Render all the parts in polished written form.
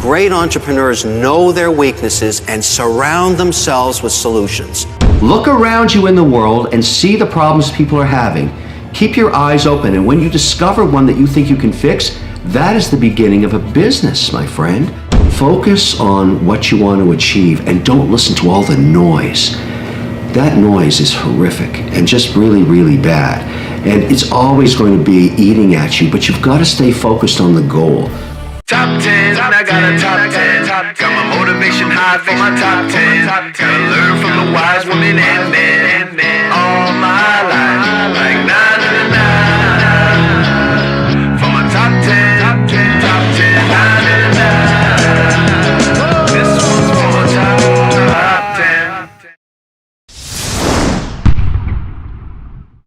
Great entrepreneurs know their weaknesses and surround themselves with solutions. Look around you in the world and see the problems people are having. Keep your eyes open, and when you discover one that you think you can fix, that is the beginning of a business, my friend. Focus on what you want to achieve and don't listen to all the noise. That noise is horrific and just really, really bad. And it's always going to be eating at you, but you've got to stay focused on the goal. Top 10, I got a top 10. Got my motivation high for my top 10. Gotta learn from the wise women and men. All my life, like 9 and 9. For my top 10, top 10, 9 and 9. This one's for my top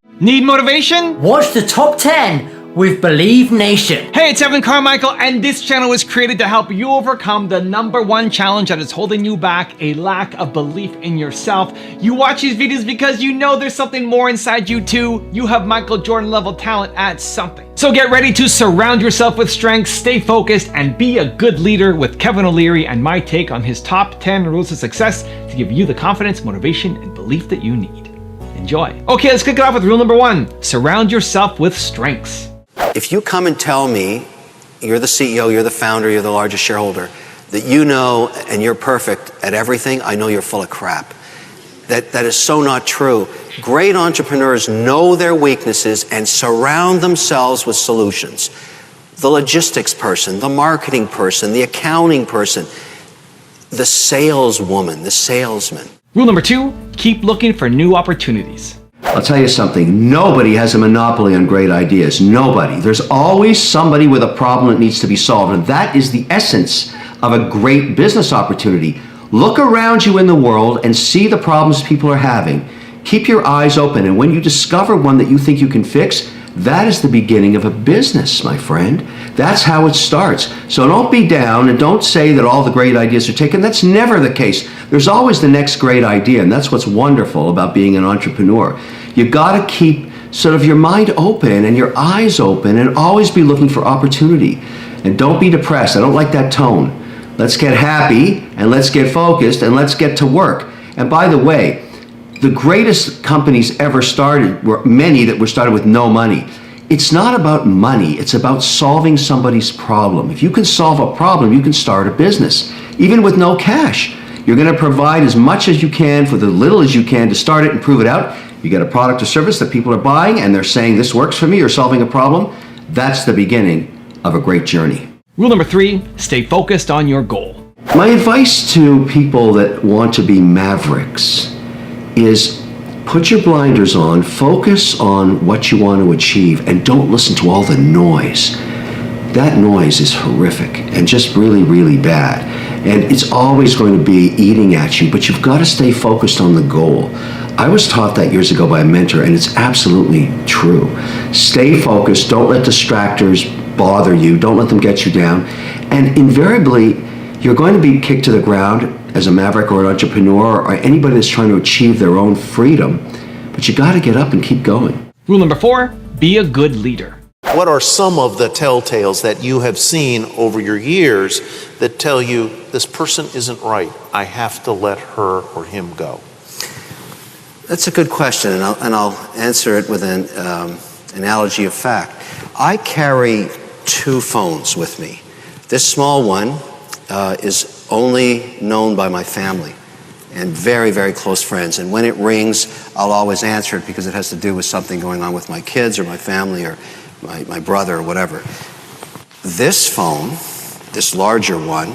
10. Need motivation? Watch the top 10 with Believe Nation. Hey, it's Evan Carmichael, and this channel was created to help you overcome the #1 challenge that is holding you back, a lack of belief in yourself. You watch these videos because you know there's something more inside you too. You have Michael Jordan level talent at something. So get ready to surround yourself with strength, stay focused, and be a good leader with Kevin O'Leary and my take on his top 10 rules of success to give you the confidence, motivation, and belief that you need. Enjoy. Okay, let's kick it off with rule #1. Surround yourself with strengths. If you come and tell me, you're the CEO, you're the founder, you're the largest shareholder, that you know and you're perfect at everything, I know you're full of crap. That is so not true. Great entrepreneurs know their weaknesses and surround themselves with solutions. The logistics person, the marketing person, the accounting person, the saleswoman, the salesman. Rule #2, keep looking for new opportunities. I'll tell you something, nobody has a monopoly on great ideas. Nobody. There's always somebody with a problem that needs to be solved, and that is the essence of a great business opportunity. Look around you in the world and see the problems people are having. Keep your eyes open, and when you discover one that you think you can fix, that is the beginning of a business, my friend. That's how it starts. So don't be down and don't say that all the great ideas are taken. That's never the case. There's always the next great idea, and that's what's wonderful about being an entrepreneur. You've got to keep sort of your mind open and your eyes open and always be looking for opportunity. And don't be depressed. I don't like that tone. Let's get happy and let's get focused and let's get to work. And by the way, the greatest companies ever started were many that were started with no money. It's not about money, it's about solving somebody's problem. If you can solve a problem, you can start a business, even with no cash. You're going to provide as much as you can for the little as you can to start it and prove it out. You get a product or service that people are buying and they're saying, this works for me, you're solving a problem. That's the beginning of a great journey. Rule #3, stay focused on your goal. My advice to people that want to be mavericks is put your blinders on, focus on what you want to achieve, and don't listen to all the noise. That noise is horrific and just really, really bad. And it's always going to be eating at you, but you've got to stay focused on the goal. I was taught that years ago by a mentor, and it's absolutely true. Stay focused, don't let distractors bother you, don't let them get you down, and invariably, you're going to be kicked to the ground as a maverick or an entrepreneur or anybody that's trying to achieve their own freedom, but you got to get up and keep going. Rule #4, be a good leader. What are some of the telltales that you have seen over your years that tell you this person isn't right, I have to let her or him go? That's a good question, and I'll answer it with an analogy of fact. I carry 2 phones with me. This small one is only known by my family and very, very close friends. And when it rings, I'll always answer it because it has to do with something going on with my kids or my family or my brother or whatever. This phone, this larger one,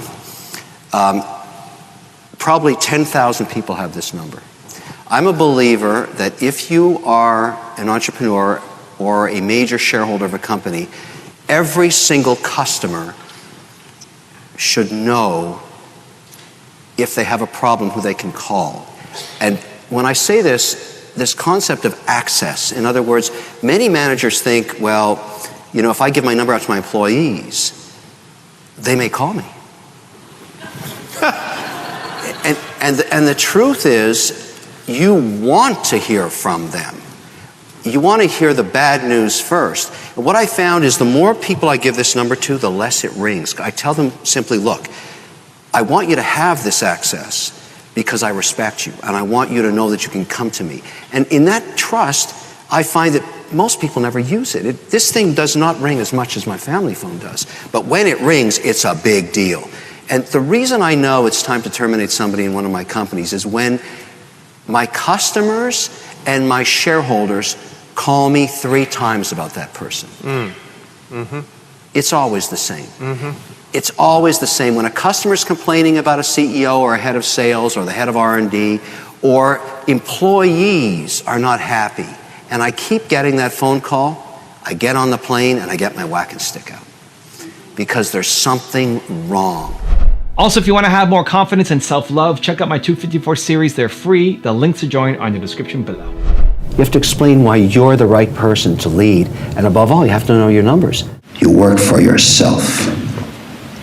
probably 10,000 people have this number. I'm a believer that if you are an entrepreneur or a major shareholder of a company, every single customer should know if they have a problem who they can call. And when I say this concept of access, in other words, many managers think, well, you know, if I give my number out to my employees, they may call me. and the truth is, you want to hear from them. You want to hear the bad news first. And what I found is the more people I give this number to, the less it rings. I tell them simply, look, I want you to have this access because I respect you, and I want you to know that you can come to me. And in that trust, I find that most people never use it. This thing does not ring as much as my family phone does. But when it rings, it's a big deal. And the reason I know it's time to terminate somebody in one of my companies is when my customers and my shareholders call me 3 times about that person. It's always the same. It's always the same. When a customer's complaining about a CEO or a head of sales or the head of R&D, or employees are not happy, and I keep getting that phone call, I get on the plane and I get my whacking stick out. Because there's something wrong. Also, if you want to have more confidence and self-love, check out my 254 series. They're free. The links to join are in the description below. You have to explain why you're the right person to lead. And above all, you have to know your numbers. You work for yourself.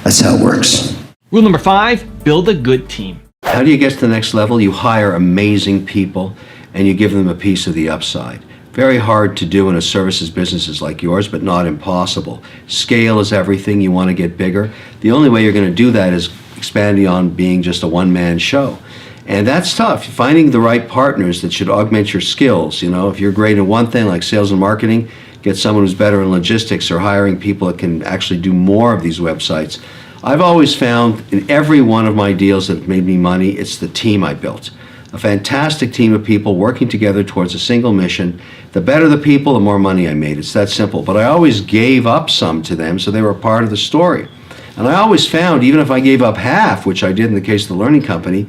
That's how it works. Rule number 5, build a good team. How do you get to the next level? You hire amazing people and you give them a piece of the upside. Very hard to do in a services business like yours, but not impossible. Scale is everything. You want to get bigger. The only way you're going to do that is expanding on being just a one-man show. And that's tough. Finding the right partners that should augment your skills. You know, if you're great in one thing like sales and marketing, get someone who's better in logistics, or hiring people that can actually do more of these websites. I've always found in every one of my deals that made me money, it's the team I built. A fantastic team of people working together towards a single mission. The better the people, the more money I made. It's that simple. But I always gave up some to them so they were a part of the story. And I always found, even if I gave up half, which I did in the case of the learning company,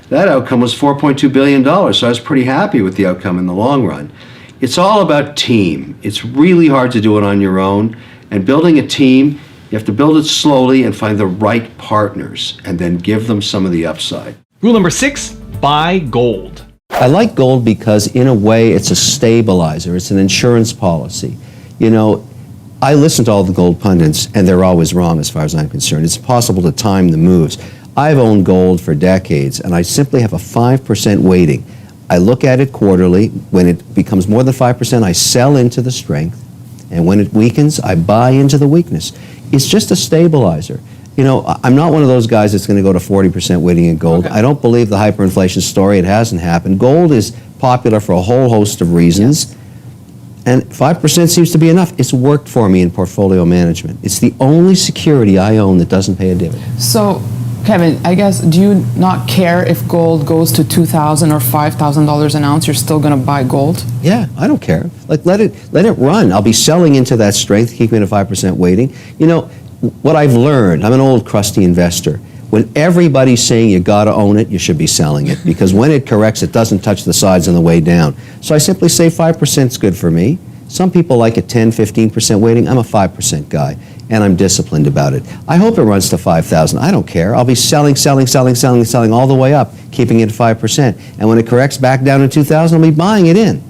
that outcome was $4.2 billion. So I was pretty happy with the outcome in the long run. It's all about team. It's really hard to do it on your own. And building a team, you have to build it slowly and find the right partners and then give them some of the upside. Rule number 6, buy gold. I like gold because, in a way, it's a stabilizer. It's an insurance policy. You know, I listen to all the gold pundits, and they're always wrong as far as I'm concerned. It's impossible to time the moves. I've owned gold for decades, and I simply have a 5% weighting. I look at it quarterly. When it becomes more than 5%, I sell into the strength. And when it weakens, I buy into the weakness. It's just a stabilizer. You know, I'm not one of those guys that's going to go to 40% weighting in gold. I don't believe the hyperinflation story. It hasn't happened. Gold is popular for a whole host of reasons. And 5% seems to be enough. It's worked for me in portfolio management. It's the only security I own that doesn't pay a dividend. So, Kevin, I guess, do you not care if gold goes to $2,000 or $5,000 an ounce? You're still going to buy gold? Yeah, I don't care. Like, let it run. I'll be selling into that strength, keeping it a 5% weighting. You know, what I've learned, I'm an old crusty investor. When everybody's saying you got to own it, you should be selling it, because when it corrects, it doesn't touch the sides on the way down. So I simply say 5% is good for me. Some people like a 10, 15% weighting. I'm a 5% guy, and I'm disciplined about it. I hope it runs to 5,000. I don't care. I'll be selling all the way up, keeping it at 5%. And when it corrects back down to 2,000, I'll be buying it in.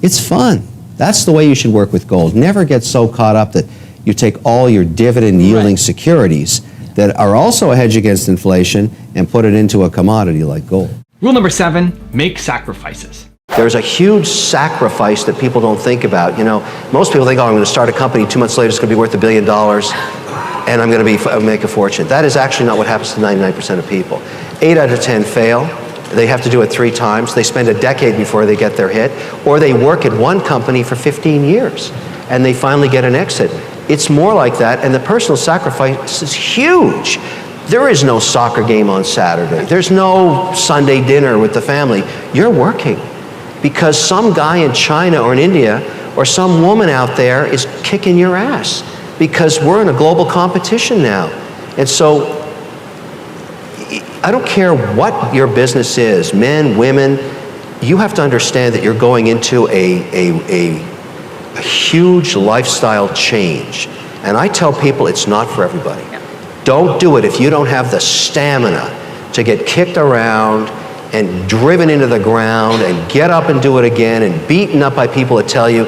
It's fun. That's the way you should work with gold. Never get so caught up that you take all your dividend-yielding securities that are also a hedge against inflation and put it into a commodity like gold. Rule number 7, make sacrifices. There's a huge sacrifice that people don't think about. You know, most people think, oh, I'm going to start a company, 2 months later it's going to be worth $1 billion, and I'm going to make a fortune. That is actually not what happens to 99% of people. 8 out of 10 fail. They have to do it 3 times. They spend a decade before they get their hit, or they work at one company for 15 years, and they finally get an exit. It's more like that, and the personal sacrifice is huge. There is no soccer game on Saturday. There's no Sunday dinner with the family. You're working because some guy in China or in India or some woman out there is kicking your ass, because we're in a global competition now. And so I don't care what your business is, men, women, you have to understand that you're going into a huge lifestyle change. And I tell people it's not for everybody. Don't do it if you don't have the stamina to get kicked around and driven into the ground and get up and do it again and beaten up by people that tell you,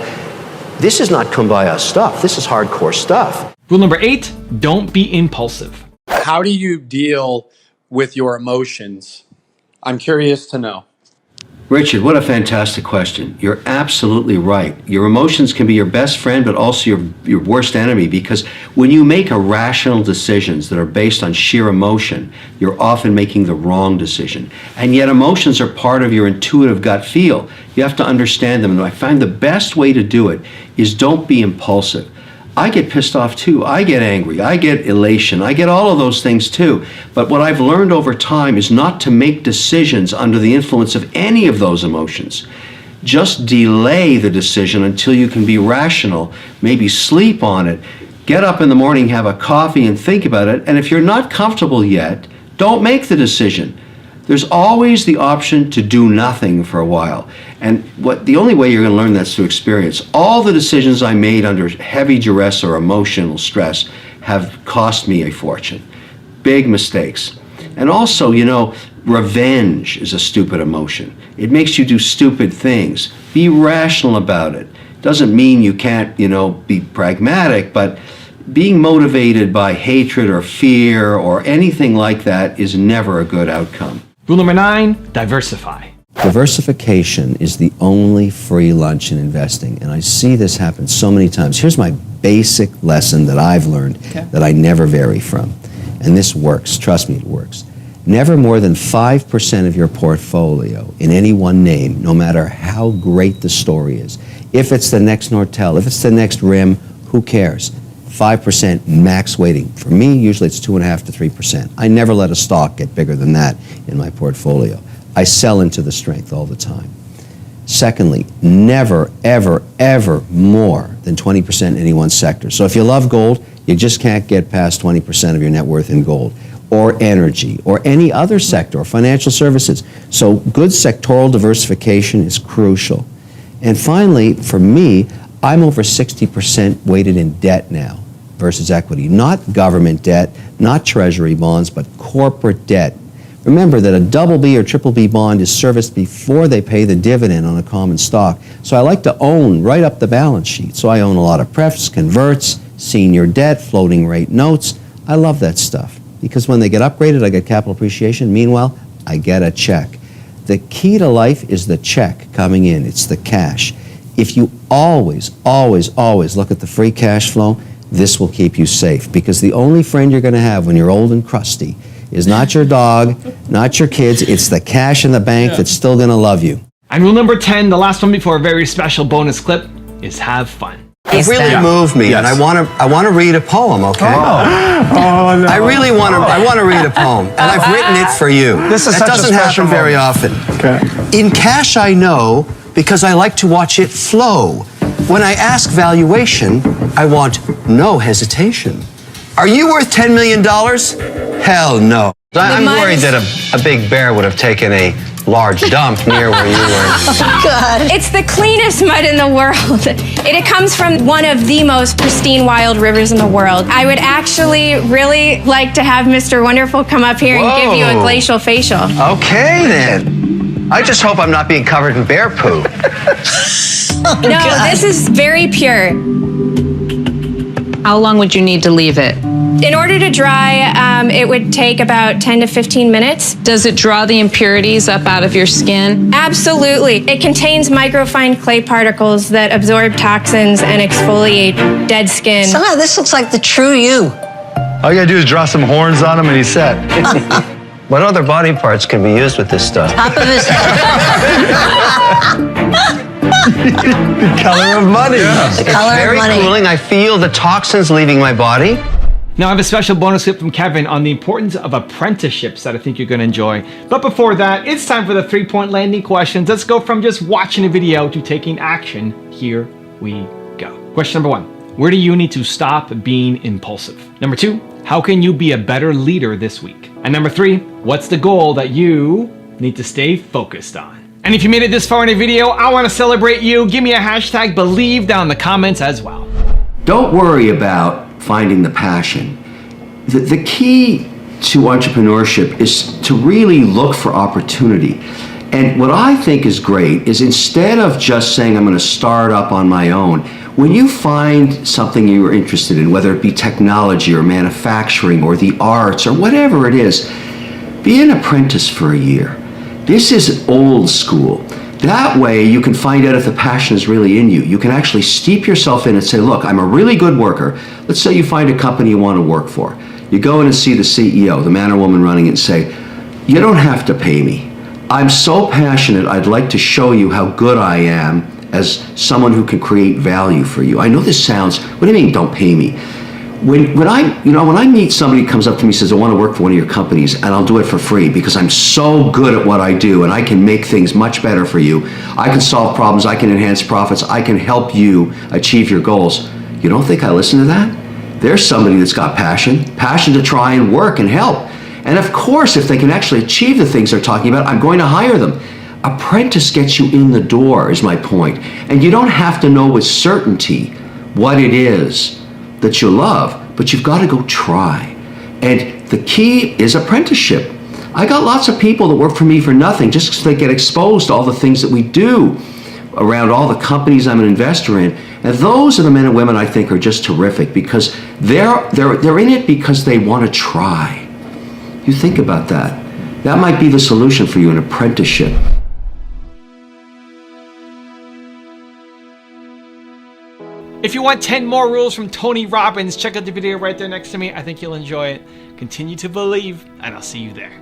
this is not kumbaya stuff, this is hardcore stuff. Rule number 8, don't be impulsive. How do you deal with your emotions? I'm curious to know. Richard, what a fantastic question. You're absolutely right. Your emotions can be your best friend, but also your worst enemy, because when you make irrational decisions that are based on sheer emotion, you're often making the wrong decision. And yet emotions are part of your intuitive gut feel. You have to understand them. And I find the best way to do it is don't be impulsive. I get pissed off too. I get angry. I get elation. I get all of those things too. But what I've learned over time is not to make decisions under the influence of any of those emotions. Just delay the decision until you can be rational, maybe sleep on it, get up in the morning, have a coffee and think about it. And if you're not comfortable yet, don't make the decision. There's always the option to do nothing for a while. And the only way you're going to learn that is through experience. All the decisions I made under heavy duress or emotional stress have cost me a fortune. Big mistakes. And also, revenge is a stupid emotion. It makes you do stupid things. Be rational about it. Doesn't mean you can't, be pragmatic, but being motivated by hatred or fear or anything like that is never a good outcome. Rule number 9, diversify. Diversification is the only free lunch in investing, and I see this happen so many times. Here's my basic lesson that I've learned that I never vary from, and this works. Trust me, it works. Never more than 5% of your portfolio in any one name, no matter how great the story is. If it's the next Nortel, if it's the next RIM, who cares? 5% max weighting. For me, usually it's 2.5 to 3%. I never let a stock get bigger than that in my portfolio. I sell into the strength all the time. Secondly, never, ever, ever more than 20% in any one sector. So if you love gold, you just can't get past 20% of your net worth in gold, or energy, or any other sector, or financial services. So good sectoral diversification is crucial. And finally, for me, I'm over 60% weighted in debt now versus equity. Not government debt, not treasury bonds, but corporate debt. Remember that a BB or BBB bond is serviced before they pay the dividend on a common stock. So I like to own right up the balance sheet. So I own a lot of prefs, converts, senior debt, floating rate notes. I love that stuff because when they get upgraded, I get capital appreciation. Meanwhile, I get a check. The key to life is the check coming in. It's the cash. If you always, always, always look at the free cash flow, this will keep you safe, because the only friend you're going to have when you're old and crusty is not your dog, not your kids, it's the cash in the bank that's still going to love you. And rule number 10, the last one before a very special bonus clip, is have fun. It really moved me, and I want to read a poem, okay? Oh, no. I really want to read a poem, and I've written it for you. This is that such a doesn't happen special very moment. often. Okay. In cash I know, because I like to watch it flow. When I ask valuation, I want no hesitation. Are you worth $10 million? Hell no. I'm worried that a big bear would have taken a large dump near where you were. God. It's the cleanest mud in the world. It comes from one of the most pristine wild rivers in the world. I would actually really like to have Mr. Wonderful come up here and give you a glacial facial. Okay then. I just hope I'm not being covered in bear poo. No, this is very pure. How long would you need to leave it? In order to dry, it would take about 10 to 15 minutes. Does it draw the impurities up out of your skin? Absolutely. It contains microfine clay particles that absorb toxins and exfoliate dead skin. Somehow this looks like the true you. All you gotta do is draw some horns on him and he's set. What other body parts can be used with this stuff? Top of his The color of money. The color of Very money. cooling. I feel the toxins leaving my body. Now I have a special bonus clip from Kevin on the importance of apprenticeships that I think you're going to enjoy. But before that, it's time for the 3-point landing questions. Let's go from just watching a video to taking action. Here we go. Question number 1. Where do you need to stop being impulsive? Number 2. How can you be a better leader this week? And number 3. What's the goal that you need to stay focused on? And if you made it this far in a video, I want to celebrate you. Give me a hashtag believe down in the comments as well. Don't worry about finding the passion. The key to entrepreneurship is to really look for opportunity. And what I think is great is instead of just saying I'm going to start up on my own, when you find something you're interested in, whether it be technology or manufacturing or the arts or whatever it is, be an apprentice for a year. This is old school. That way you can find out if the passion is really in you. You can actually steep yourself in and say, look, I'm a really good worker. Let's say you find a company you want to work for. You go in and see the CEO, the man or woman running it, and say, you don't have to pay me. I'm so passionate, I'd like to show you how good I am as someone who can create value for you. I know this sounds, what do you mean don't pay me? When I meet somebody who comes up to me and says, I want to work for one of your companies, and I'll do it for free because I'm so good at what I do and I can make things much better for you. I can solve problems, I can enhance profits, I can help you achieve your goals. You don't think I listen to that? There's somebody that's got passion to try and work and help. And of course, if they can actually achieve the things they're talking about, I'm going to hire them. Apprentice gets you in the door, is my point. And you don't have to know with certainty what it is that you love, but you've got to go try. And the key is apprenticeship. I got lots of people that work for me for nothing just because they get exposed to all the things that we do around all the companies I'm an investor in. And those are the men and women I think are just terrific because they're in it because they want to try. You think about that. That might be the solution for you, an apprenticeship. If you want 10 more rules from Tony Robbins, check out the video right there next to me. I think you'll enjoy it. Continue to believe, and I'll see you there.